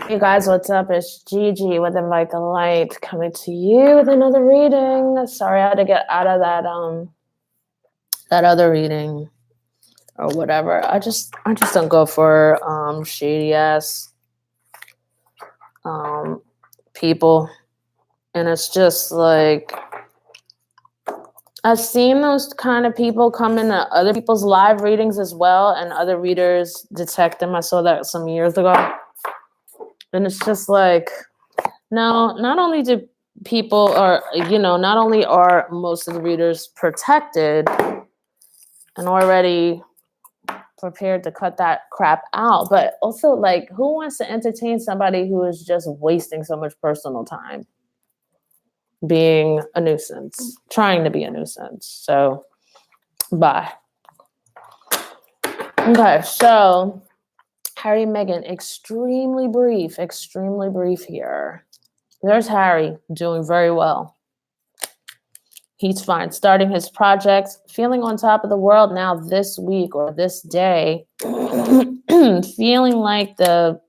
Hey guys, what's up? It's Gigi with Invite the Light coming to you with another reading. Sorry I had to get out of that other reading or whatever. I just don't go for shady ass um people. And it's just like I've seen those kind of people come into other people's live readings as well, and other readers detect them. I saw that some years ago. And it's just like, no, not only do people are, not only are most of the readers protected and already prepared to cut that crap out, but also, like, who wants to entertain somebody who is just wasting so much personal time being a nuisance, trying to be a nuisance? So, bye. Okay, so Harry and Meghan, extremely brief here. There's Harry doing very well. He's fine. Starting his projects, feeling on top of the world now this week or this day, feeling like the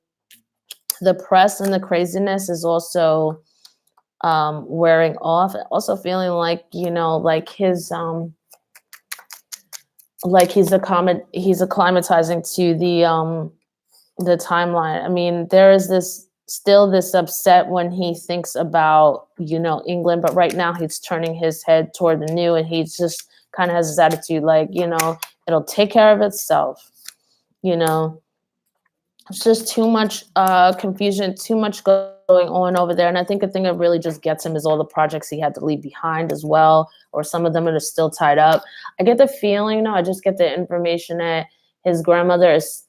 press and the craziness is also wearing off. Also feeling like, like his like he's acclimatizing to the timeline. I mean, there is this upset when he thinks about, England, but right now he's turning his head toward the new, and he just kind of has this attitude like, it'll take care of itself. It's just too much confusion, too much going on over there. And I think the thing that really just gets him is all the projects he had to leave behind as well, or some of them that are still tied up. I get the feeling, I just get the information that his grandmother is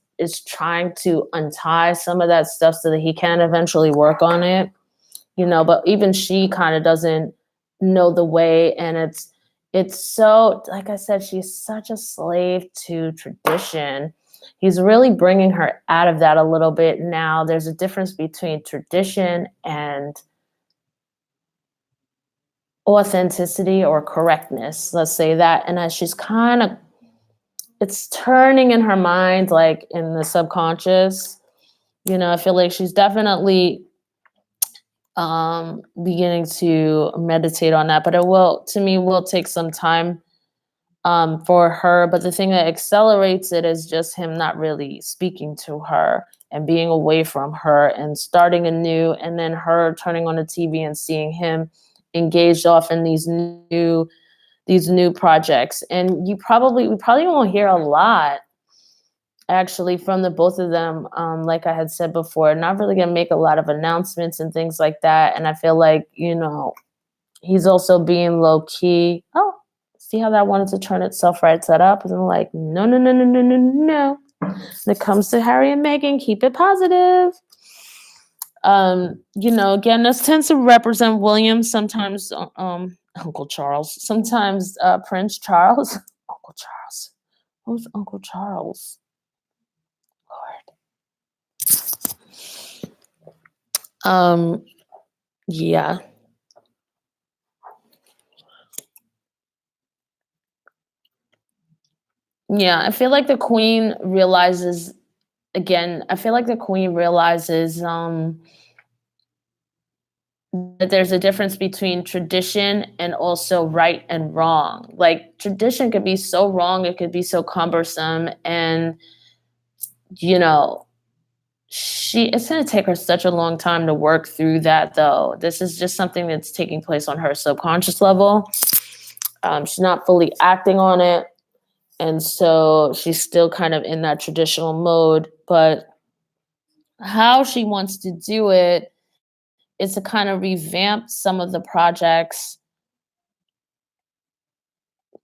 trying to untie some of that stuff so that he can eventually work on it, but even she kind of doesn't know the way. And it's so, like I said, she's such a slave to tradition. He's really bringing her out of that a little bit now. There's a difference between tradition and authenticity or correctness, let's say that. And as she's kind of, it's turning in her mind, like in the subconscious, I feel like she's definitely beginning to meditate on that. But will take some time for her. But the thing that accelerates it is just him not really speaking to her and being away from her and starting anew, and then her turning on the TV and seeing him engaged off in these new projects. And we probably won't hear a lot actually from the both of them. Like I had said before, not really gonna make a lot of announcements and things like that. And I feel like, he's also being low key. Oh, see how that wanted to turn itself right side up? And I'm like, no, no, no, no, no, no, no. When it comes to Harry and Meghan, keep it positive. Again, this tends to represent William, sometimes Uncle Charles, sometimes Prince Charles. Uncle Charles. Who's Uncle Charles? Lord. Yeah. Yeah, I feel like the queen realizes that there's a difference between tradition and also right and wrong. Like, tradition could be so wrong, it could be so cumbersome, and you know, it's going to take her such a long time to work through that, though. This is just something that's taking place on her subconscious level. She's not fully acting on it, and so she's still kind of in that traditional mode. But how she wants to do it is to kind of revamp some of the projects.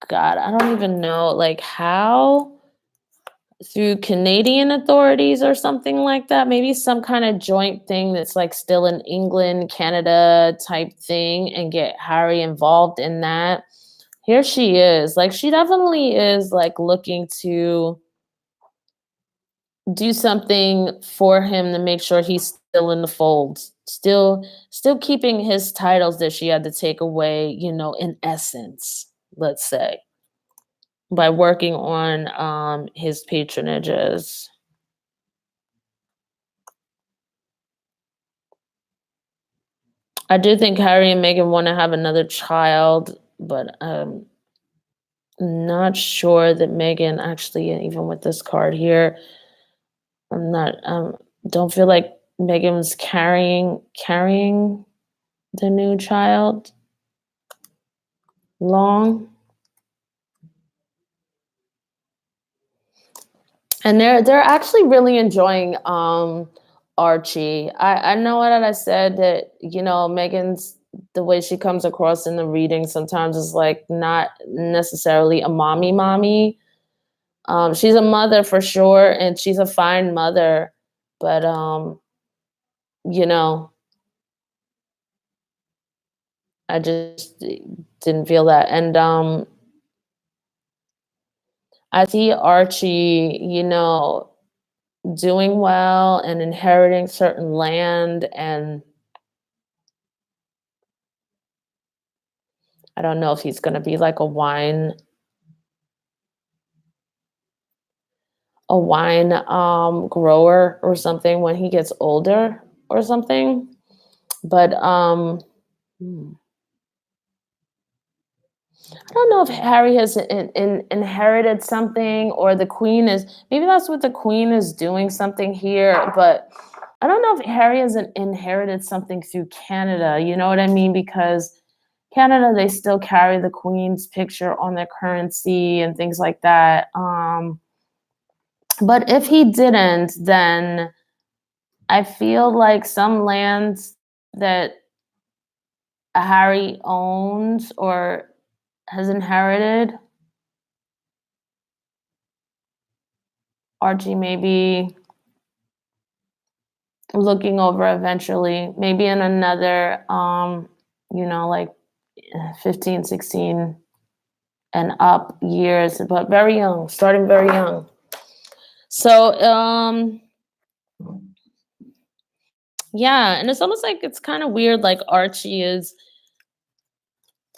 God, I don't even know, like, how, through Canadian authorities or something like that. Maybe some kind of joint thing that's like still in England, Canada type thing, and get Harry involved in that. Here she is. Like, she definitely is like looking to do something for him to make sure he's still in the fold. Still keeping his titles that she had to take away, in essence, let's say, by working on his patronages. I do think Harry and Meghan want to have another child, but not sure that Meghan actually, even with this card here, I'm not don't feel like Meghan's carrying the new child long. And they're actually really enjoying Archie. I know that I said that, Megan's the way she comes across in the reading sometimes is like not necessarily a mommy. She's a mother for sure, and she's a fine mother, but you know, I just didn't feel that. And I see Archie, doing well and inheriting certain land, and I don't know if he's going to be like a wine grower or something when he gets older or something. But hmm, I don't know if Harry has inherited something, or the queen is, maybe that's what the queen is doing something here, but I don't know if Harry has inherited something through Canada. You know what I mean? Because Canada, they still carry the queen's picture on their currency and things like that. But if he didn't, then I feel like some lands that Harry owns or has inherited, Archie may be looking over eventually, maybe in another, like 15, 16 and up years, but very young, starting very young. So, yeah, and it's almost like it's kind of weird, like Archie is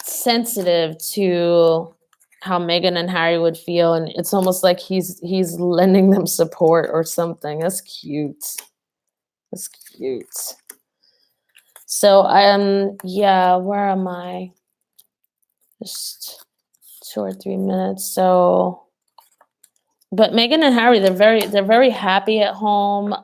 sensitive to how Meghan and Harry would feel, and it's almost like he's lending them support or something. That's cute. That's cute. So yeah, where am I? Just 2 or 3 minutes. So, but Meghan and Harry, they're very happy at home.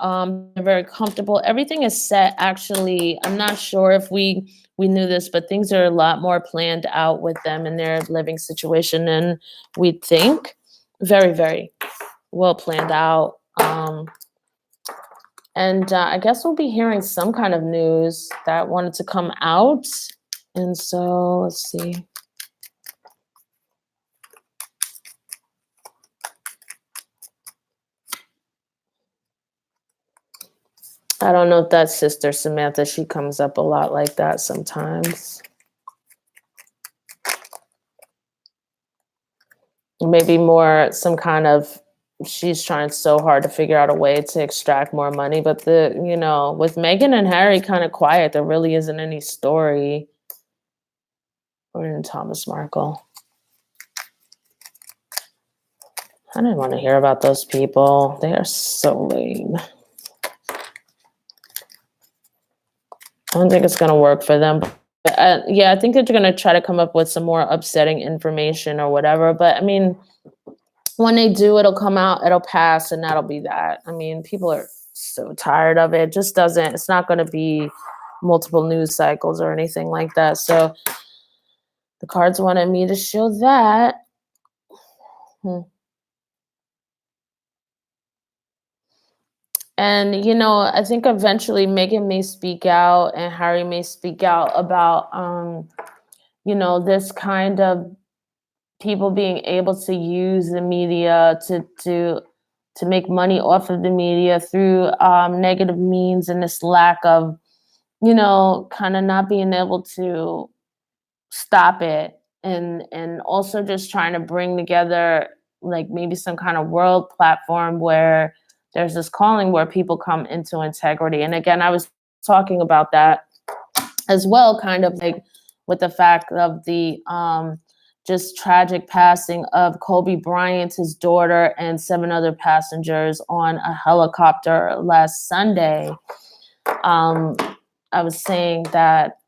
They're very comfortable. Everything is set. Actually, I'm not sure if we knew this, but things are a lot more planned out with them and their living situation than we'd think. Very, very well planned out. And I guess we'll be hearing some kind of news that wanted to come out. And so let's see. I don't know if that's Sister Samantha. She comes up a lot like that sometimes. Maybe more some kind of, she's trying so hard to figure out a way to extract more money. But with Meghan and Harry kind of quiet, there really isn't any story. Or in Thomas Markle. I didn't want to hear about those people. They are so lame. I don't think it's going to work for them. But, yeah, I think that they're going to try to come up with some more upsetting information or whatever. But I mean, when they do, it'll come out, it'll pass, and that'll be that. I mean, people are so tired of it. It just doesn't, it's not going to be multiple news cycles or anything like that. So the cards wanted me to show that. And, I think eventually Meghan may speak out and Harry may speak out about, this kind of people being able to use the media to make money off of the media through negative means, and this lack of, kind of not being able to stop it, and also just trying to bring together like maybe some kind of world platform where there's this calling where people come into integrity. And again, I was talking about that as well, kind of like with the fact of the just tragic passing of Kobe Bryant, his daughter, and 7 other passengers on a helicopter last Sunday. I was saying that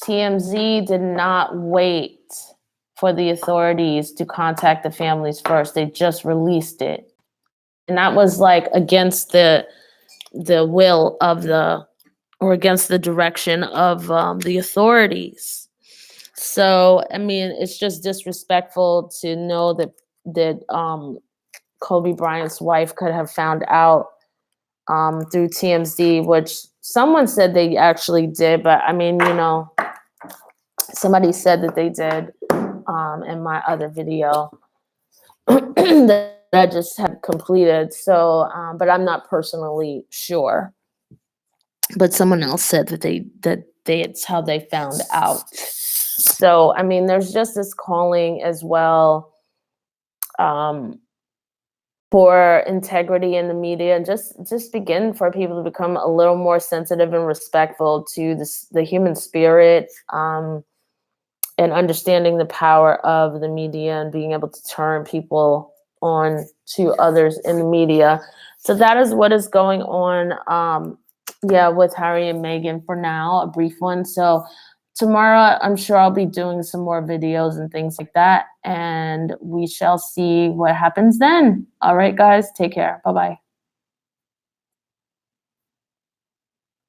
TMZ did not wait for the authorities to contact the families first. They just released it. And that was like against the will of the, or against the direction of the authorities. So, I mean, it's just disrespectful to know that Kobe Bryant's wife could have found out through TMZ, which someone said they actually did, but I mean, somebody said that they did in my other video that I just had completed. So, but I'm not personally sure. But someone else said that it's how they found out. So, I mean, there's just this calling as well for integrity in the media, and just begin for people to become a little more sensitive and respectful to the human spirit, and understanding the power of the media and being able to turn people on to others in the media. So that is what is going on. With Harry and Meghan for now, a brief one. So tomorrow, I'm sure I'll be doing some more videos and things like that, and we shall see what happens then. All right, guys, take care. Bye-bye.